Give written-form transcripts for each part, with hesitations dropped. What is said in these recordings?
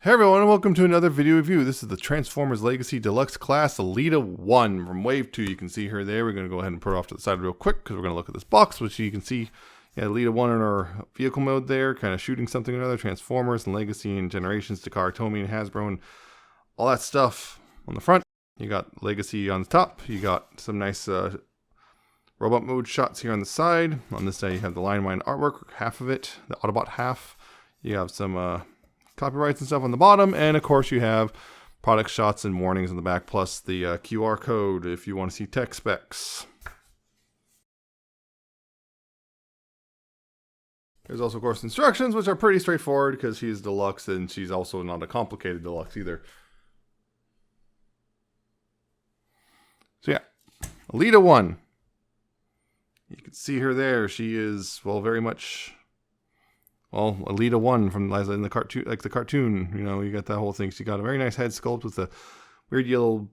Hey everyone, and welcome to another video review. This is the Transformers Legacy Deluxe Class Elita-1 from Wave 2. You can see her there. We're going to go ahead and put her off to the side real quick because we're going to look at this box, which you can see Elita-1 in our vehicle mode there, kind of shooting something or another, Transformers and Legacy and Generations, Takara Tomy and Hasbro and all that stuff on the front. You got Legacy on the top. You got some nice robot mode shots here on the side. On this side you have the line mine artwork, half of it, the Autobot half. You have some copyrights and stuff on the bottom, and of course you have product shots and warnings on the back, plus the QR code if you want to see tech specs. There's also, of course, instructions, which are pretty straightforward because she's deluxe and she's also not a complicated deluxe either. So yeah, Elita-1. You can see her there. She is, well, very much... well, Elita-1 from in the cartoon, like the cartoon, you know, you got that whole thing. She got a very nice head sculpt with a weird yellow,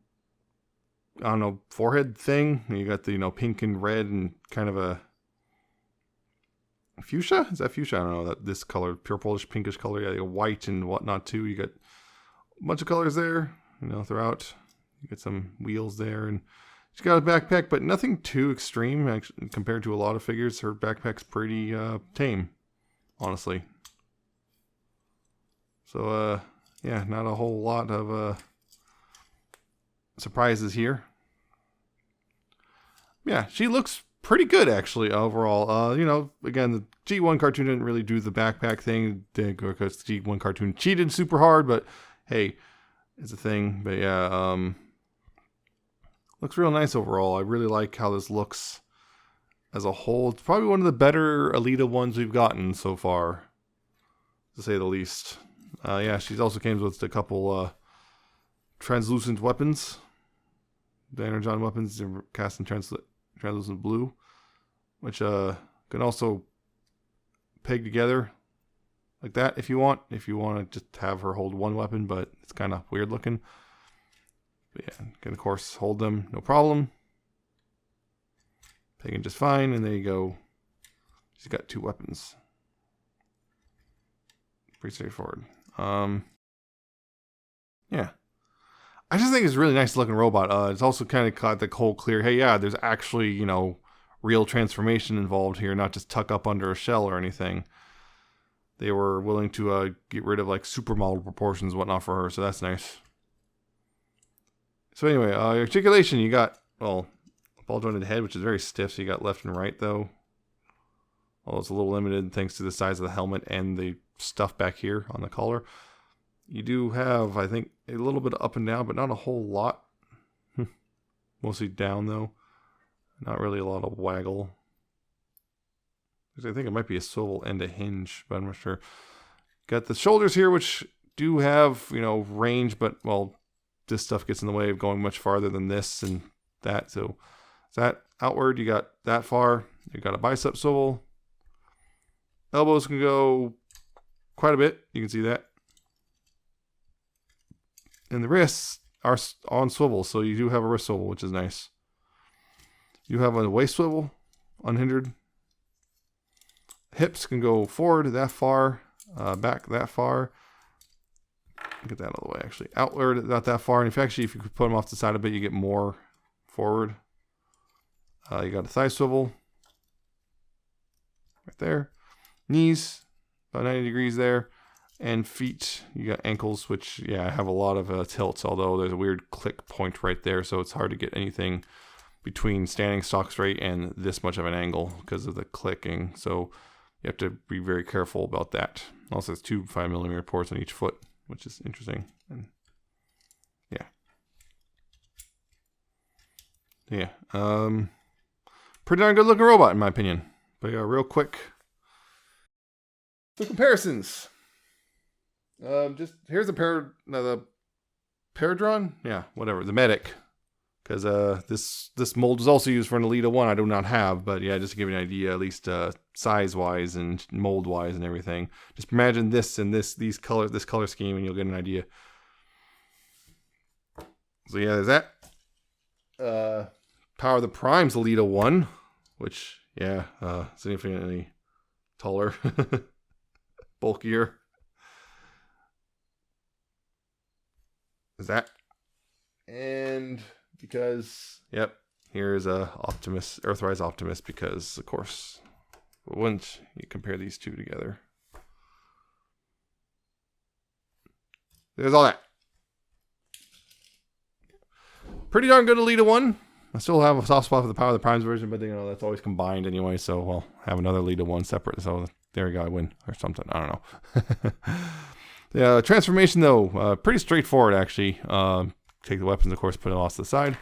I don't know, forehead thing. And you got the, pink and red and kind of a fuchsia? Is that fuchsia? I don't know, that this color, purplish, pinkish color. Yeah, white and whatnot too. You got a bunch of colors there, throughout. You got some wheels there, and she's got a backpack, but nothing too extreme actually, compared to a lot of figures. Her backpack's pretty tame, honestly. So, yeah, not a whole lot of surprises here. Yeah, she looks pretty good, actually, overall. Again, the G1 cartoon didn't really do the backpack thing, because the G1 cartoon cheated super hard, but hey, it's a thing. But yeah, looks real nice overall. I really like how this looks as a whole. It's probably one of the better Elita-1s we've gotten so far, to say the least. Yeah, she also came with a couple translucent weapons. The Energon weapons are cast in translucent blue, which can also peg together like that if you want. If you want to just have her hold one weapon, but it's kind of weird looking. But yeah, can of course hold them, no problem. Pegging just fine, and there you go. She's got two weapons. Pretty straightforward. Yeah. I just think it's a really nice looking robot. It's also kind of got the whole clear, hey, yeah, there's actually, real transformation involved here, not just tuck up under a shell or anything. They were willing to get rid of like supermodel proportions and whatnot for her, so that's nice. So anyway, articulation, you got, well, ball jointed head, which is very stiff, so you got left and right though. Although it's a little limited thanks to the size of the helmet and the stuff back here on the collar. You do have, I think, a little bit up and down, but not a whole lot. Mostly down though. Not really a lot of waggle. I think it might be a swivel and a hinge, but I'm not sure. Got the shoulders here, which do have, range, but, well, this stuff gets in the way of going much farther than this and that. So that outward, you got that far. You got a bicep swivel. Elbows can go quite a bit. You can see that. And the wrists are on swivel, so you do have a wrist swivel, which is nice. You have a waist swivel, unhindered. Hips can go forward that far, back that far. Get that out of the way, actually. Outward, not that far. And if you could put them off the side a bit, you get more forward. You got a thigh swivel right there. Knees, about 90 degrees there. And feet, you got ankles, which, yeah, have a lot of tilts, although there's a weird click point right there, so it's hard to get anything between standing stock straight and this much of an angle because of the clicking. So you have to be very careful about that. Also, there's two 5mm ports on each foot, which is interesting. And yeah. Yeah. Pretty darn good looking robot, in my opinion. But yeah, real quick. The comparisons. Just here's the Paradron? Yeah, whatever. The Medic. Because this mold was also used for an Elita-1 I do not have, but yeah, just to give you an idea, at least size-wise and mold-wise and everything. Just imagine this and this color scheme, and you'll get an idea. So yeah, there's that. Power of the Prime's Elita-1, which, yeah, significantly taller, bulkier. is that. And because, yep, here's a Optimus, Earthrise Optimus, because, of course, once you compare these two together, there's all that. Pretty darn good Elita-1. I still have a soft spot for the Power of the Primes version, but, you know, that's always combined anyway, so I'll have another Elita-1 separate, so there you go, I win, or something, I don't know. The transformation, though, pretty straightforward, actually. Take the weapons, of course, put it off to the side.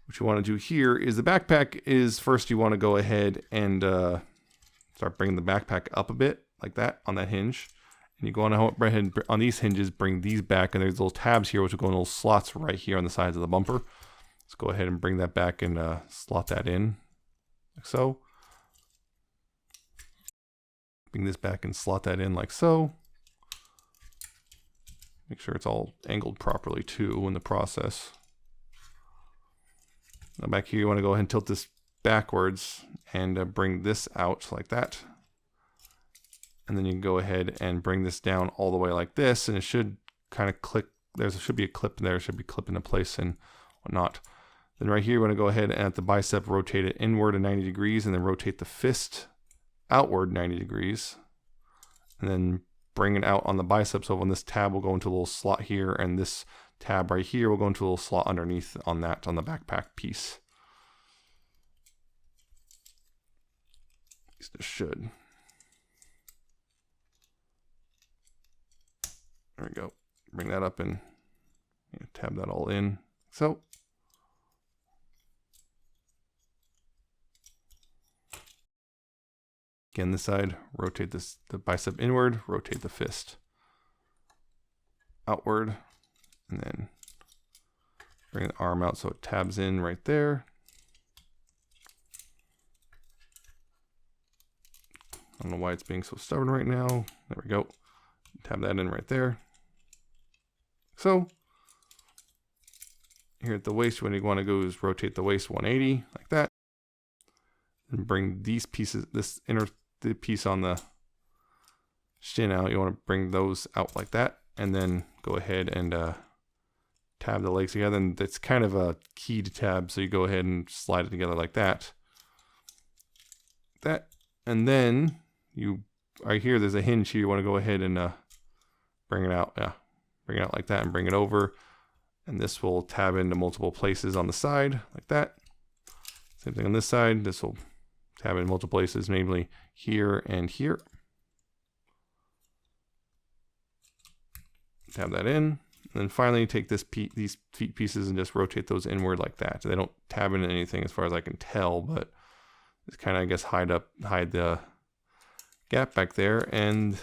What you want to do here is the backpack is, first you want to go ahead and start bringing the backpack up a bit, like that, on that hinge. And you go on ahead on these hinges, bring these back, and there's little tabs here, which will go in little slots right here on the sides of the bumper. Let's go ahead and bring that back and slot that in, like so. Bring this back and slot that in like so. Make sure it's all angled properly too in the process. Now back here you want to go ahead and tilt this backwards and bring this out like that. And then you can go ahead and bring this down all the way like this, and it should kind of click. There should be a clip there, it should be clipping into place and whatnot. Then right here you want to go ahead and at the bicep rotate it inward at 90 degrees, and then rotate the fist outward 90 degrees. And then bring it out on the bicep, so when this tab will go into a little slot here, and this tab right here will go into a little slot underneath on that, on the backpack piece. At least it should. There we go. Bring that up and tab that all in. So. Again, this side, rotate the bicep inward, rotate the fist outward, and then bring the arm out so it tabs in right there. I don't know why it's being so stubborn right now. There we go. Tab that in right there. So, here at the waist, what you want to go is rotate the waist 180, like that. And bring these pieces, the piece on the shin out, you want to bring those out like that, and then go ahead and tab the legs together. And it's kind of a key to tab, so you go ahead and slide it together like that. And then you, right here, there's a hinge here. You want to go ahead and bring it out. Yeah, bring it out like that and bring it over. And this will tab into multiple places on the side like that. Same thing on this side. This will tab in multiple places, namely here and here. Tab that in, and then finally take these feet pieces and just rotate those inward like that. So they don't tab into anything as far as I can tell, but just kind of, I guess, hide the gap back there, and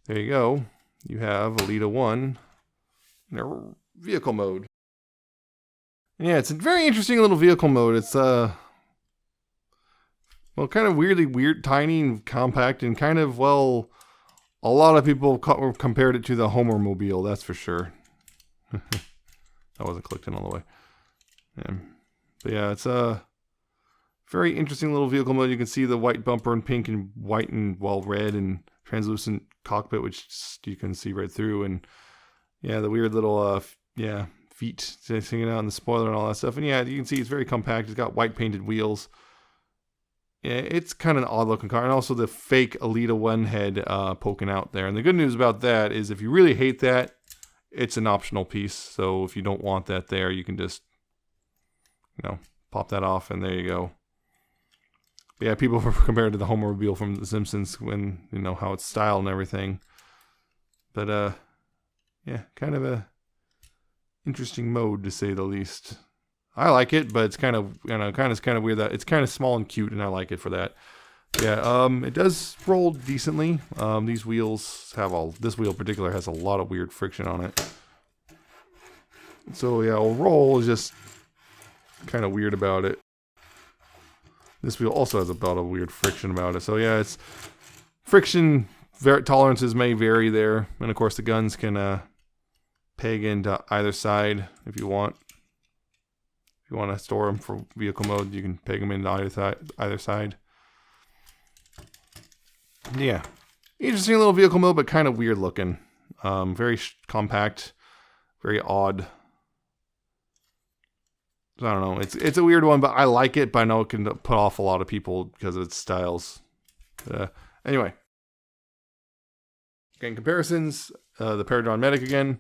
there you go. You have Elita-1 in a vehicle mode. And yeah, it's a very interesting little vehicle mode. It's well, kind of weirdly tiny and compact, and kind of, well, a lot of people compared it to the Homermobile, that's for sure. That wasn't clicked in all the way. Yeah. But yeah, it's a very interesting little vehicle mode. You can see the white bumper and pink and white and, well, red and translucent cockpit, which you can see right through. And yeah, the weird little, feet hanging out in the spoiler and all that stuff. And yeah, you can see it's very compact. It's got white painted wheels. Yeah, it's kind of an odd looking car. And also the fake Elita-1 head poking out there. And the good news about that is if you really hate that, it's an optional piece. So if you don't want that there, you can just, pop that off, and there you go. But yeah, people compared to the Homermobile from The Simpsons when, how it's styled and everything. But yeah, kind of a interesting mode to say the least. I like it, but it's kind of, kind of weird that it's kind of small and cute, and I like it for that. Yeah, it does roll decently. These wheels have this wheel in particular has a lot of weird friction on it. So yeah, roll is just kind of weird about it. This wheel also has about a weird friction about it. So yeah, it's friction tolerances may vary there, and of course the guns can peg into either side if you want. If you want to store them for vehicle mode, you can peg them into either side. Yeah, interesting little vehicle mode, but kind of weird looking. Very compact. very odd. I don't know. It's a weird one, but I like it. But I know it can put off a lot of people because of its styles. Anyway. Again, comparisons. The Paragon Medic again.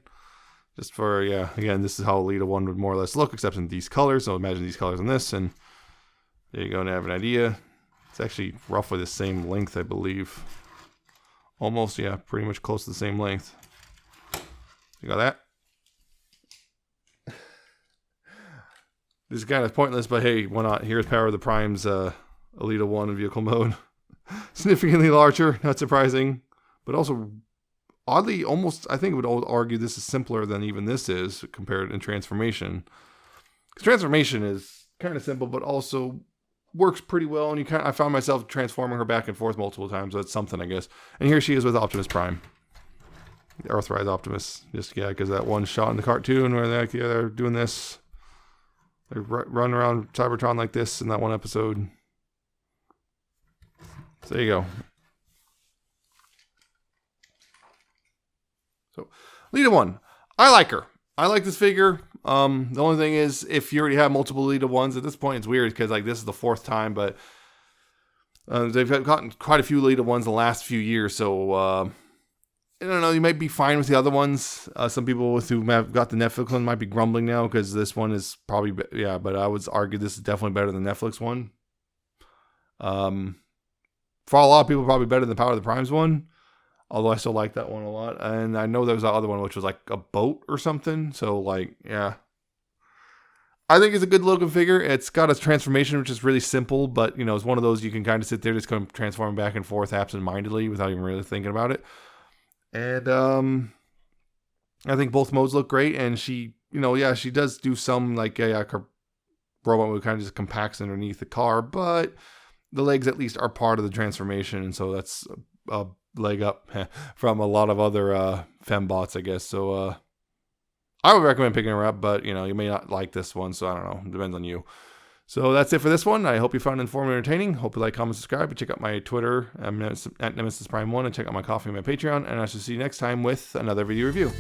Just for, yeah, again, this is how Elita-1 would more or less look, except in these colors. So imagine these colors on this, and there you go, and have an idea. It's actually roughly the same length, I believe. Almost, yeah, pretty much close to the same length. You got that? This is kind of pointless, but hey, why not? Here's Power of the Prime's Elita-1 in vehicle mode. Significantly larger, not surprising, but also oddly, almost, I think I would argue this is simpler than even this is compared in transformation. Because transformation is kind of simple, but also works pretty well. And I found myself transforming her back and forth multiple times. So that's something, I guess. And here she is with Optimus Prime, the Earthrise Optimus. Just because that one shot in the cartoon where they're doing this, they run around Cybertron like this in that one episode. So there you go. So, Elita-1, I like her. I like this figure. The only thing is, if you already have multiple Elita-1s, at this point it's weird because like this is the 4th time, but they've gotten quite a few Elita-1s in the last few years. So I don't know. You might be fine with the other ones. Some people who have got the Netflix one might be grumbling now because this one is probably but I would argue this is definitely better than the Netflix one. For a lot of people, probably better than Power of the Primes one. Although I still like that one a lot. And I know there was that other one, which was like a boat or something. So, like, yeah. I think it's a good looking figure. It's got a transformation, which is really simple. But, you know, it's one of those you can kind of sit there just kind of transform back and forth absent-mindedly without even really thinking about it. And I think both modes look great. And she, you know, yeah, she does do some, like, her robot mode kind of just compacts underneath the car. But the legs, at least, are part of the transformation. And so that's a leg up from a lot of other fembots, I guess. So I would recommend picking her up, but you know, you may not like this one, so I don't know. It depends on you. So that's it for this one. I hope you found it informative and entertaining. Hope you like, comment, subscribe, and check out my Twitter at Nemesis Prime 1, and check out my Coffee and my Patreon. And I shall see you next time with another video review.